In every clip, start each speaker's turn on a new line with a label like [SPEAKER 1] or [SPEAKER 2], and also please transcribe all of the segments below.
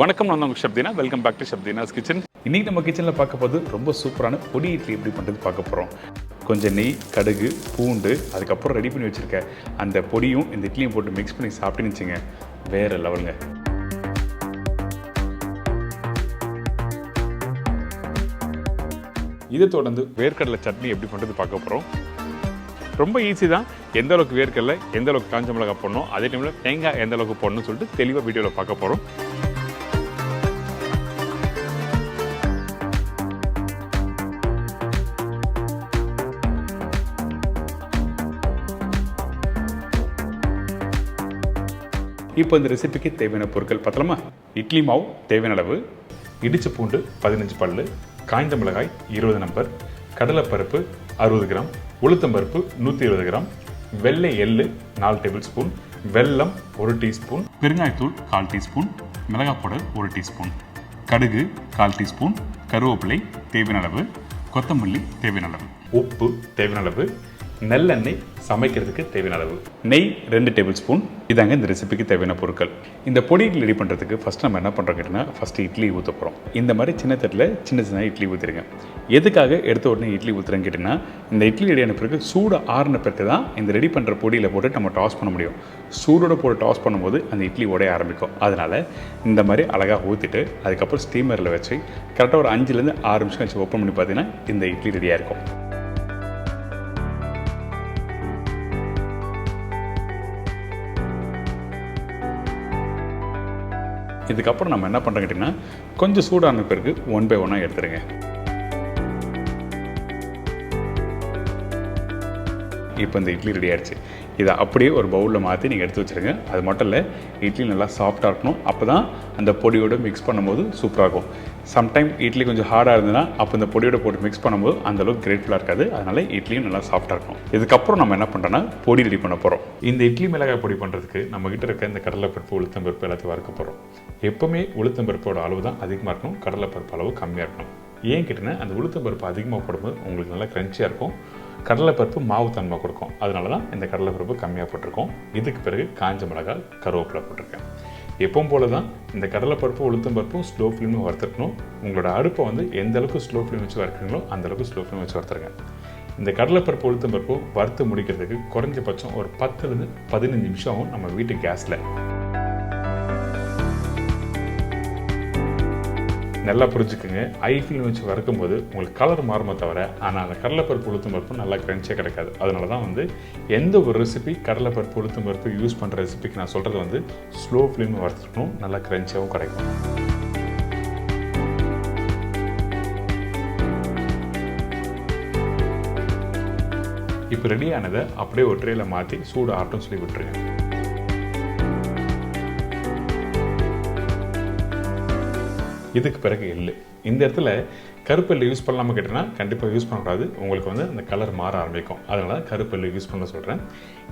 [SPEAKER 1] வணக்கம், நான் உங்கள் Shabdina. Welcome back to Shabdina's kitchen. இன்றைக்கி நம்ம கிச்சனில் பார்க்க போது ரொம்ப சூப்பரான பொடி இட்லி எப்படி பண்ணுறது பார்க்க போகிறோம். கொஞ்சம் நெய், கடுகு, பூண்டு, அதுக்கப்புறம் ரெடி பண்ணி வச்சுருக்க அந்த பொடியும் இந்த இட்லியும் போட்டு மிக்ஸ் பண்ணி சாப்பிட்டுன்னு வச்சுங்க, வேறு லெவலுங்க. இதை தொடர்ந்து வேர்க்கடலை சட்னி எப்படி பண்ணுறது பார்க்க போகிறோம். ரொம்ப ஈஸி தான். எந்த அளவுக்கு வேர்க்கடலை, எந்த அளவுக்கு காஞ்ச மிளகாய் போடணும், அதே டைமில் தேங்காய் எந்த அளவுக்கு போடணும்னு சொல்லிட்டு தெளிவாக வீடியோவில் பார்க்க போகிறோம். இப்போ இந்த ரெசிபிக்கு தேவையான பொருட்கள் பார்த்தலாமா? இட்லி மாவு தேவையான அளவு, இடிச்ச பூண்டு 15 பல்லு, காய்ந்த மிளகாய் 20 நம்பர், கடலைப்பருப்பு 60 கிராம், உளுத்தம்பருப்பு 120 கிராம், வெள்ளை எள்ளு 4 டேபிள் ஸ்பூன், வெல்லம் 1 டீஸ்பூன், பெருங்காயத்தூள் 1/4 டீஸ்பூன், மிளகாய் பவுடர் 1 டீஸ்பூன், கடுகு 1/4 டீஸ்பூன், கருவேப்பிலை தேவையான அளவு, கொத்தமல்லி தேவையான அளவு, உப்பு தேவையான அளவு, நல்லெண்ணெய் சமைக்கிறதுக்கு தேவையான அளவு, நெய் 2 டேபிள் ஸ்பூன். இதாங்க இந்த ரெசிபிக்கு தேவையான பொருட்கள். இந்த பொடி இட்லி ரெடி பண்ணுறதுக்கு ஃபஸ்ட் நம்ம என்ன பண்ணுறோம் கேட்டிங்கன்னா, ஃபஸ்ட்டு இட்லி ஊற்ற போகிறோம். இந்த மாதிரி சின்ன தட்டில் சின்ன இட்லி ஊற்றிடுங்க. எதுக்காக எடுத்த உடனே இட்லி ஊற்றுறேன்னு கேட்டிங்கன்னா, இந்த இட்லி ரெடியான பிறகு சூடு ஆறின பிறகு தான் இந்த ரெடி பண்ணுற பொடியில் போட்டு நம்ம டாஸ் பண்ண முடியும். சூடோடு போட்டு டாஸ் பண்ணும்போது அந்த இட்லி உடைய ஆரம்பிக்கும். அதனால் இந்த மாதிரி அழகாக ஊற்றிட்டு அதுக்கப்புறம் ஸ்டீமரில் வச்சு கரெக்டாக ஒரு 5லேருந்து 6 நிமிஷம் வச்சு ஓப்பன் பண்ணி பார்த்தீங்கன்னா இந்த இட்லி ரெடியாக இருக்கும். இதுக்கப்புறம் நம்ம என்ன பண்ணுறோம் கேட்டிங்கன்னா, கொஞ்சம் சூடான பிறகு 1 by 1 எடுத்துருங்க. இப்போ இந்த இட்லி ரெடி ஆகிடுச்சு. இதை அப்படியே ஒரு பவுலில் மாற்றி நீங்கள் எடுத்து வச்சுருங்க. அது மட்டும் இல்லை, இட்லி நல்லா சாஃப்டாக இருக்கணும். அப்போ தான் அந்த பொடியோடு மிக்ஸ் பண்ணும்போது சூப்பராக இருக்கும். சம்டைம் இட்லி கொஞ்சம் ஹார்டாக இருந்ததுன்னா அப்போ இந்த பொடியோடு போட்டு மிக்ஸ் பண்ணும்போது அந்தளவுக்கு கிரேட்ஃபுல்லாக இருக்காது. அதனால் இட்லியும் நல்லா சாஃப்டாக இருக்கும். இதுக்கப்புறம் நம்ம என்ன பண்ணுறோன்னா, பொடி ரெடி பண்ண போகிறோம். இந்த இட்லி மிளகாய் பொடி பண்ணுறதுக்கு நம்மகிட்ட இருக்க இந்த கடலைப்பருப்பு, உளுத்தம்பருப்பு எல்லாத்தையும் வறுக்க போகிறோம். எப்போவுமே உளுத்தம்பருப்போட அளவு தான் அதிகமாக இருக்கணும், கடலைப்பருப்பு அளவு கம்மியாக இருக்கணும். ஏன் கேட்டிங்கன்னா, அந்த உளுத்தம்பருப்பு அதிகமாக போடும்போது உங்களுக்கு நல்லா க்ரன்ச்சியாக இருக்கும். கடலைப்பருப்பு மாவு தன்மை கொடுக்கும். அதனால தான் இந்த கடலைப்பருப்பு கம்மியாக போட்டிருக்கோம். இதுக்கு பிறகு காஞ்ச மிளகாய், கருவேப்பிலை போட்டிருக்கேன். எப்பவும் போல தான் இந்த கடலைப்பருப்பு, உளுத்தம்பருப்பும் ஸ்லோ ஃப்ளேமில் வறுத்துக்கணும். உங்களோட அடுப்பை வந்து எந்த அளவுக்கு ஸ்லோ ஃப்ளேம் வச்சு வறுக்கிறீங்களோ அந்த அளவுக்கு ஸ்லோ ஃப்ளேம் வச்சு வறுத்துருங்க. இந்த கடலைப்பருப்பு, உளுத்தம்பருப்பு வறுத்து முடிக்கிறதுக்கு குறைஞ்சபட்சம் ஒரு 10லேருந்து 15 நிமிஷம் ஆகும் நம்ம வீட்டு கேஸில். நல்லா புரிஞ்சுக்குங்க. ஐ ஃப்ளேம் வச்சு வறுக்கும் போது உங்களுக்கு கலர் மாறுமே தவிர, ஆனால் அந்த கடலைப்பருப்பு, உளுத்தம்பருப்பு நல்லா கிரன்ச்சியாக கிடைக்காது. அதனால தான் வந்து எந்த ஒரு ரெசிபி கடலைப்பருப்பு, உளுத்தம்பருப்பு யூஸ் பண்ணுற ரெசிபிக்கு நான் சொல்கிறது வந்து ஸ்லோ ஃப்ளேமில் வறுத்துக்கணும், நல்லா கிரன்ச்சியாகவும் கிடைக்கும். இப்போ ரெடியானதை அப்படியே ஒரு ட்ரேயில் மாற்றி சூடு ஆட்டம் சொல்லி விட்டுருங்க. இதுக்கு பிறகு எள்ளு. இந்த இடத்துல கருப்பு எள்ளு யூஸ் பண்ணலாமா கேட்டிங்கன்னா, கண்டிப்பாக யூஸ் பண்ணக்கூடாது. உங்களுக்கு வந்து அந்த கலர் மாற ஆரம்பிக்கும். அதனால கருப்பு எள்ளு யூஸ் பண்ண சொல்கிறேன்.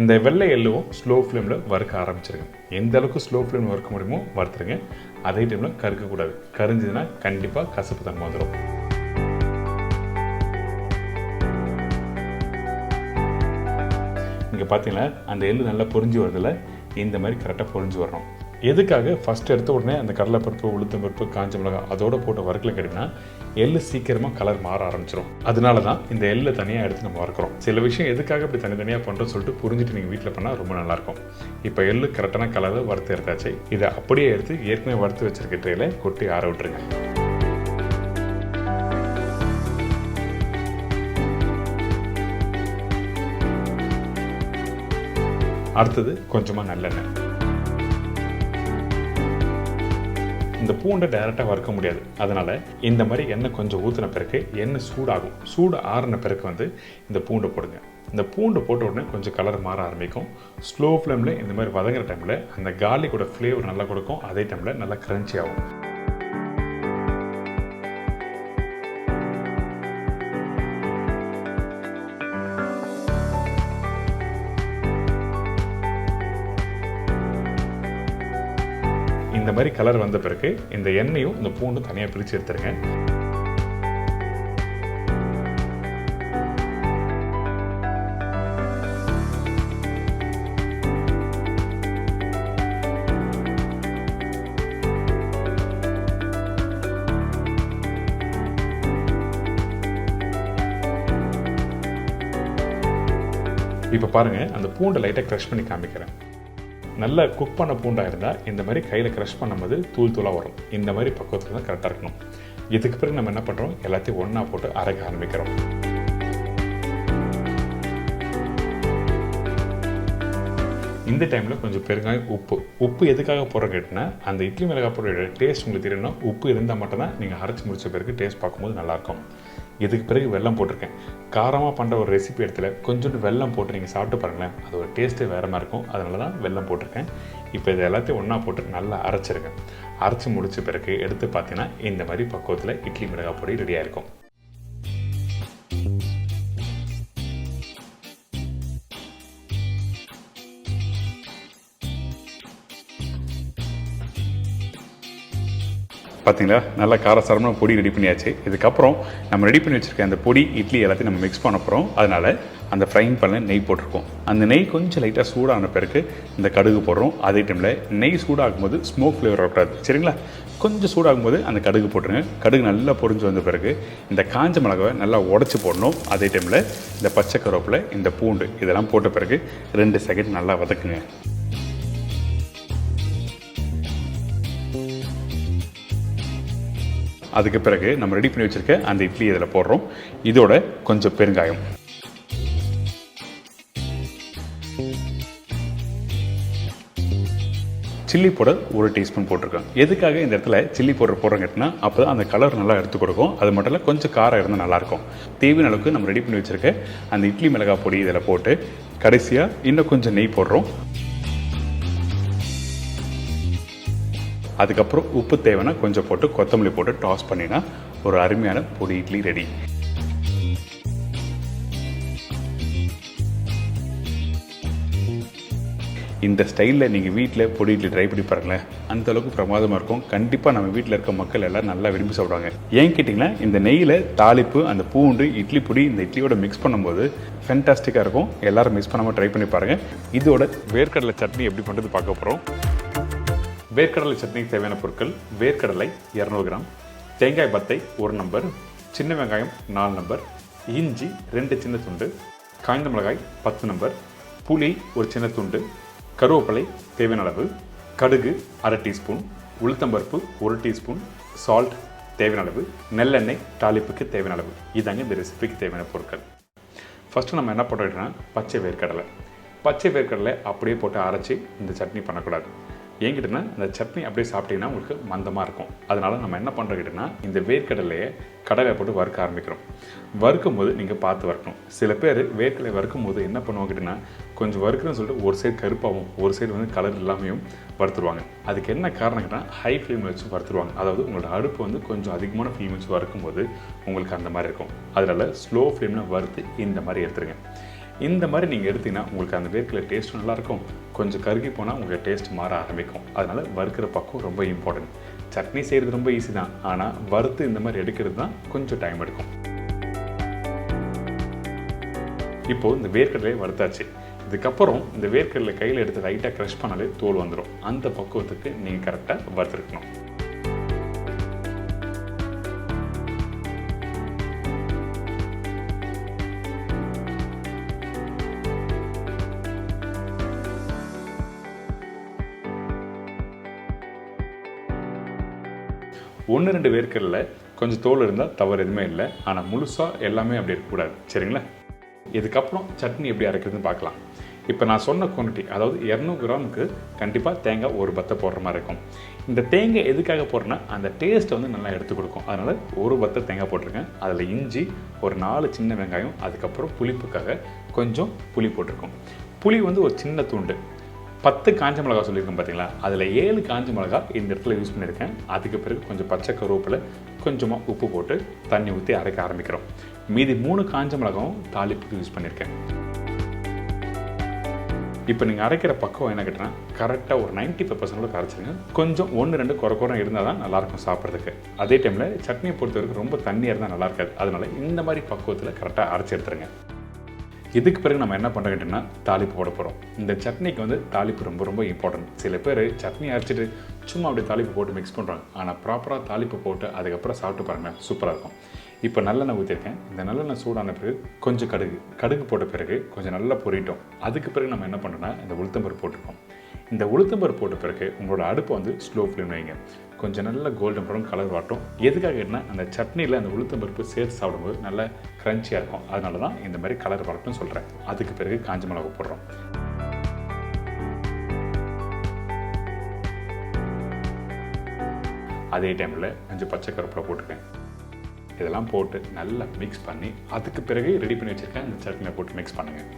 [SPEAKER 1] இந்த வெள்ளை எள்ளுவும் ஸ்லோ ஃப்ளேமில் வறுக்க ஆரம்பிச்சிருங்க. எந்த அளவுக்கு ஸ்லோ ஃப்ளேமில் வறுக்க முடியுமோ வறுத்துருங்க. அதே டைமில் கருக்கக்கூடாது. கரிஞ்சதுன்னா கண்டிப்பாக கசப்பு தன்மை வந்துடும். இங்கே பார்த்தீங்கன்னா அந்த எள்ளு நல்லா பொரிஞ்சு வருதில்ல, இந்த மாதிரி கரெக்டாக பொரிஞ்சு வரணும். எதுக்காக ஃபஸ்ட் எடுத்த உடனே அந்த கடலைப்பருப்பு, உளுத்தம்பருப்பு, காஞ்ச மிளகாய் அதோட போட்டு வறுக்கல கேட்டிங்கன்னா, எள்ளு சீக்கிரமாக கலர் மாற ஆரம்பிச்சிடும். அதனால தான் இந்த எள்ளு தனியாக எடுத்து நம்ம வறுக்கிறோம். சில விஷயம் எதுக்காக இப்படி தனித்தனியாக பண்ணுறோன்னு சொல்லிட்டு புரிஞ்சுட்டு நீங்கள் வீட்டில் பண்ணால் ரொம்ப நல்லாயிருக்கும். இப்போ எள்ளு கரெக்டான கலரில் வறுத்து எடுத்தாச்சு. இதை அப்படியே எடுத்து ஏற்கனவே வறுத்து வச்சிருக்க ட்ரேல கொட்டி ஆற விட்டுருங்க. அடுத்தது கொஞ்சமாக நல்லெண்ணெய். இந்த பூண்டை டைரெக்டாக வறுக்க முடியாது. அதனால் இந்த மாதிரி எண்ணெய் கொஞ்சம் ஊற்றின பிறகு எண்ணெய் சூடாகும். சூடு ஆறின பிறகு வந்து இந்த பூண்டை போடுங்க. இந்த பூண்டை போட்ட உடனே கொஞ்சம் கலர் மாற ஆரம்பிக்கும். ஸ்லோ ஃப்ளேமில் இந்த மாதிரி வதங்குற டைமில் அந்த கார்லிக்கோட ஃப்ளேவர் நல்லா கொடுக்கும். அதே டைமில் நல்லா கிரன்ச்சி ஆகும். இந்த மாதிரி கலர் வந்த பிறகு இந்த எண்ணெயும் இந்த பூண்டும் தனியாக பிரித்து எடுத்துருங்க. இப்போ பாருங்கள், அந்த பூண்டை லைட்டாக க்ரஷ் பண்ணி காமிக்கிறேன். நல்லா குக் பண்ண பூண்டாக இருந்தால் இந்த மாதிரி கையில் க்ரஷ் பண்ணும்போது தூள் தூளாக வரும். இந்த மாதிரி பக்குவத்தில் தான் கரெக்டாக இருக்கணும். இதுக்கு பிறகு நம்ம என்ன பண்ணுறோம், எல்லாத்தையும் ஒன்றா போட்டு அரைக்க ஆரம்பிக்கிறோம். இந்த டைமில் கொஞ்சம் பெருங்காயம், உப்பு எதுக்காக போடுற கேட்டினா, அந்த இட்லி மிளகாய் பொடியோட டேஸ்ட் உங்களுக்கு தெரியணும்னா உப்பு இருந்தால் மட்டும்தான் நீங்கள் அரைச்சி முடிச்ச பிறகு டேஸ்ட் பார்க்கும்போது நல்லாயிருக்கும். இதுக்கு பிறகு வெல்லம் போட்டிருக்கேன். காரமாக பண்ணுற ஒரு ரெசிபி இடத்துல கொஞ்சோண்டு வெல்லம் போட்டு நீங்கள் சாப்பிட்டு பாருங்களேன், அது ஒரு டேஸ்ட்டு வேறு மாதிரி இருக்கும். அதனால தான் வெல்லம் போட்டிருக்கேன். இப்போ இது எல்லாத்தையும் ஒன்றா போட்டு நல்லா அரைச்சிருங்க. அரைச்சி முடிச்ச பிறகு எடுத்து பார்த்தீங்கன்னா இந்த மாதிரி பக்குவத்தில் இட்லி மிளகாய் பொடி ரெடியாக இருக்கும். பார்த்தீங்களா, நல்லா காரசாரமாக பொடி ரெடி பண்ணியாச்சு. இதுக்கப்புறம் நம்ம ரெடி பண்ணி வச்சுருக்க அந்த பொடி இட்லி எல்லாத்தையும் நம்ம மிக்ஸ் பண்ண போகிறோம். அதனால் அந்த ஃப்ரைங் பேனில் நெய் போட்டிருக்கோம். அந்த நெய் கொஞ்சம் லைட்டாக சூடான பிறகு இந்த கடுகு போடுறோம். அதே டைமில் நெய் சூடாகும்போது ஸ்மோக் ஃப்ளேவர் வரக்கூடாது, சரிங்களா? கொஞ்சம் சூடாகும்போது அந்த கடுகு போட்டுருங்க. கடுகு நல்லா பொரிஞ்சு வந்த பிறகு இந்த காஞ்ச மிளகாவை நல்லா உடச்சி போடணும். அதே டைமில் இந்த பச்சை கருவேப்பிலை, இந்த பூண்டு இதெல்லாம் போட்ட பிறகு 2 செகண்ட் நல்லா வதக்குங்க. அதுக்கு பிறகு நம்ம ரெடி பண்ணி வச்சுருக்க அந்த இட்லி இதில் போடுறோம். இதோட கொஞ்சம் பெருங்காயம், சில்லி பவுடர் 1 டீஸ்பூன் போட்டிருக்கோம். எதுக்காக இந்த இடத்துல சில்லி பவுடர் போடுறோம் கேட்டினா, அப்போ தான் அந்த கலர் நல்லா எடுத்து கொடுக்கும். அது மட்டும் இல்லை, கொஞ்சம் காரம் இருந்தால் நல்லாயிருக்கும். தேவையான அளவுக்கு நம்ம ரெடி பண்ணி வச்சுருக்க அந்த இட்லி மிளகாய் பொடி இதில் போட்டு கடைசியாக இன்னும் கொஞ்சம் நெய் போடுறோம். அதுக்கப்புறம் உப்பு தேவைன்னா கொஞ்சம் போட்டு கொத்தமல்லி போட்டு டாஸ் பண்ணினா ஒரு அருமையான பொடி இட்லி ரெடி. இந்த ஸ்டைலில் நீங்கள் வீட்டில் பொடி இட்லி ட்ரை பண்ணி பாருங்களேன், அந்தளவுக்கு பிரமாதமாக இருக்கும். கண்டிப்பாக நம்ம வீட்டில் இருக்க மக்கள் எல்லாம் நல்லா விரும்பி சாப்பிடுவாங்க. ஏன் கேட்டிங்கன்னா, இந்த நெய்யில் தாளிப்பு, அந்த பூண்டு, இட்லி பொடி இந்த இட்லியோட மிக்ஸ் பண்ணும்போது ஃபென்டாஸ்டிக்காக இருக்கும். எல்லோரும் மிக்ஸ் பண்ணாமல் ட்ரை பண்ணி பாருங்கள். இதோட வேர்க்கடலை சட்னி எப்படி பண்ணுறது பார்க்க போகிறோம். வேர்க்கடலை சட்னிக்கு தேவையான பொருட்கள்: வேர்க்கடலை 200 கிராம், தேங்காய் பத்தை 1 நம்பர், சின்ன வெங்காயம் 4 நம்பர், இஞ்சி 2 சின்ன துண்டு, காய்ந்த மிளகாய் 10 நம்பர், புளி 1 சின்ன துண்டு, கருவேப்பிலை தேவையான அளவு, கடுகு 1/2 டீஸ்பூன், உளுத்தம்பருப்பு 1 டீஸ்பூன், சால்ட் தேவையான அளவு, நல்லெண்ணெய் தாளிப்புக்கு தேவையான அளவு. இதாங்க இந்த ரெசிபிக்கு தேவையான பொருட்கள். ஃபஸ்ட்டு நம்ம என்ன பண்ணுறோம்னா, பச்சை வேர்க்கடலை அப்படியே போட்டு அரைச்சி இந்த சட்னி பண்ணக்கூடாது. ஏங்கிட்டனா அந்த சட்னி அப்படியே சாப்பிட்டீங்கன்னா உங்களுக்கு மந்தமாக இருக்கும். அதனால் நம்ம என்ன பண்ணுறோம்னா, இந்த வேர்க்கடலையை கடலையை போட்டு வறுக்க ஆரம்பிக்கிறோம். வறுக்கும் போது நீங்கள் பார்த்து வறுக்கணும். சில பேர் வேர்க்கடலை வறுக்கும் போது என்ன பண்ணுவாங்கன்னா, கொஞ்சம் வறுக்குன்னு சொல்லிட்டு ஒரு சைடு கருப்பாகவும் ஒரு சைடு வந்து கலர் இல்லாமையும் வறுத்துருவாங்க. அதுக்கு என்ன காரணம்னா, ஹை ஃப்ளேமில் வச்சு வறுத்துருவாங்க. அதாவது உங்களோட அடுப்பு வந்து கொஞ்சம் அதிகமான ஃப்ளேம் வச்சு வறுக்கும் போது உங்களுக்கு அந்த மாதிரி இருக்கும். அதனால் ஸ்லோ ஃப்ளேமில் வறுத்து இந்த மாதிரி எடுத்துருங்க. இந்த மாதிரி நீங்கள் எடுத்தீங்கன்னா உங்களுக்கு அந்த வேர்க்கடலை டேஸ்ட்டும் நல்லாயிருக்கும். கொஞ்சம் கருகி போனால் உங்களுக்கு டேஸ்ட் மாற ஆரம்பிக்கும். அதனால் வறுக்கிற பக்கம் ரொம்ப இம்பார்ட்டன்ட். சட்னி செய்கிறது ரொம்ப ஈஸி தான், ஆனால் வறுத்து இந்த மாதிரி எடுக்கிறது தான் கொஞ்சம் டைம் எடுக்கும். இப்போது இந்த வேர்க்கடலையை வறுத்தாச்சு. இதுக்கப்புறம் இந்த வேர்க்கடலை கையில் எடுத்து லைட்டாக க்ரஷ் பண்ணாலே தோல் வந்துடும். அந்த பக்குவத்துக்கு நீங்கள் கரெக்டாக வறுத்துருக்கணும். ஒன்று 2 வேர்க்கடலை கொஞ்சம் தோல் இருந்தால் தவறு எதுவுமே இல்லை. ஆனால் முழுசாக எல்லாமே அப்படி இருக்கக்கூடாது, சரிங்களா? இதுக்கப்புறம் சட்னி எப்படி அரைக்கிறதுன்னு பார்க்கலாம். இப்போ நான் சொன்ன குவான்டிட்டி, அதாவது 200 கிராமுக்கு கண்டிப்பாக தேங்காய் 1 பத்தை போடுற மாதிரி இருக்கும். இந்த தேங்காய் எதுக்காக போடுறேன்னா, அந்த டேஸ்ட்டை வந்து நல்லா எடுத்து கொடுக்கும். அதனால் 1 பத்தை தேங்காய் போட்டிருக்கேன். அதில் இஞ்சி, ஒரு 4 சின்ன வெங்காயம், அதுக்கப்புறம் புளிப்புக்காக கொஞ்சம் புளி போட்டிருக்கோம். புளி வந்து ஒரு சின்ன துண்டு. 10 காஞ்ச மிளகா சொல்லியிருக்கேன் பார்த்தீங்களா, அதில் 7 காஞ்ச மிளகா இந்த இடத்துல யூஸ் பண்ணியிருக்கேன். அதுக்கு பிறகு கொஞ்சம் பச்சை கருவேப்பிலை, கொஞ்சமாக உப்பு போட்டு தண்ணி ஊற்றி அரைக்க ஆரம்பிக்கிறோம். மீதி 3 காஞ்ச மிளகாவும் தாளிப்புக்கு யூஸ் பண்ணியிருக்கேன். இப்போ நீங்கள் அரைக்கிற பக்கம் என்ன கேட்டனா, கரெக்டாக ஒரு 95% அரைச்சிருங்க. கொஞ்சம் 1-2 குறை இருந்தால் தான் நல்லாயிருக்கும் சாப்பிட்றதுக்கு. அதே டைமில் சட்னியை பொறுத்த வரைக்கும் ரொம்ப தண்ணியாக இருந்தால் நல்லா இருக்காது. அதனால் இந்த மாதிரி பக்குவத்தில் கரெக்டாக அரைச்சி எடுத்துருங்க. இதுக்கு பிறகு நம்ம என்ன பண்ண கேட்டோம்னா, தாளிப்பு போட போகிறோம். இந்த சட்னிக்கு வந்து தாளிப்பு ரொம்ப ரொம்ப இம்பார்ட்டன்ட். சில பேர் சட்னி அரைச்சிட்டு சும்மா அப்படியே தாளிப்பு போட்டு மிக்ஸ் பண்ணுறாங்க. ஆனால் ப்ராப்பராக தாளிப்பு போட்டு அதுக்கப்புறம் சாப்பிட்டு பாருங்கள், சூப்பராக இருக்கும். இப்போ நல்லெண்ணெய் ஊற்றிருக்கேன். இந்த நல்லெண்ணெய் சூடான பிறகு கொஞ்சம் கடுகு போட்ட பிறகு கொஞ்சம் நல்லா பொரிட்டோம். அதுக்கு பிறகு நம்ம என்ன பண்ணுறோன்னா இந்த உளுத்தம்பருப்பு போட்டுருக்கோம். இந்த உளுத்தம்பருப்பு போட்ட பிறகு உங்களோட அடுப்பை வந்து ஸ்லோ ஃப்ளேம் வைங்க. கொஞ்சம் நல்ல கோல்டன் ப்ரௌன் கலர் வாட்டும். எதுக்காக கேட்டினா அந்த சட்னியில் அந்த உளுத்தம்பருப்பு சேர்த்து சாப்பிடும்போது நல்லா க்ரன்ச்சியாக இருக்கும். அதனால தான் இந்த மாதிரி கலர் வரட்டும்னு சொல்கிறேன். அதுக்கு பிறகு காஞ்ச மிளகா போடுறோம். அதே டைமில் கொஞ்சம் பச்சை கருவேப்பிலை போட்டுருக்கேன். இதெல்லாம் போட்டு நல்லா மிக்ஸ் பண்ணி அதுக்கு பிறகு ரெடி பண்ணி வச்சுருக்கேன் இந்த சட்னியை போட்டு மிக்ஸ் பண்ணுங்கள்.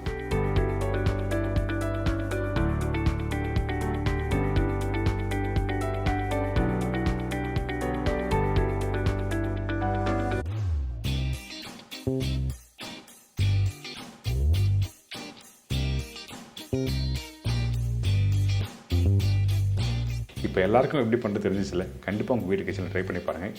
[SPEAKER 1] இப்போ எல்லாருக்கும் எப்படி பண்ணுறது தெரிஞ்சிச்சுல, கண்டிப்பாக உங்கள் வீட்டு கிச்சனில் ட்ரை பண்ணி பாருங்கள்.